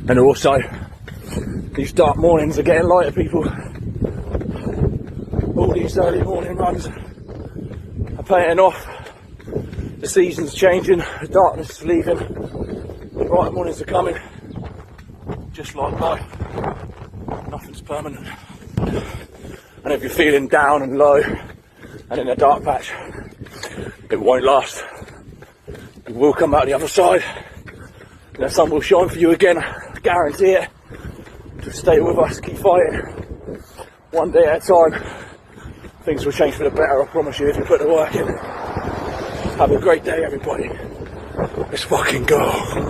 And also, these dark mornings are getting lighter, people. All these early morning runs are paying off. The season's changing, the darkness is leaving, the bright mornings are coming. Just like life, nothing's permanent. And if you're feeling down and low and in a dark patch, it won't last. It will come out the other side, and the sun will shine for you again, I guarantee it. Just stay with us, keep fighting, one day at a time. Things will change for the better, I promise you, if you put the work in. Have a great day, everybody. Let's fucking go.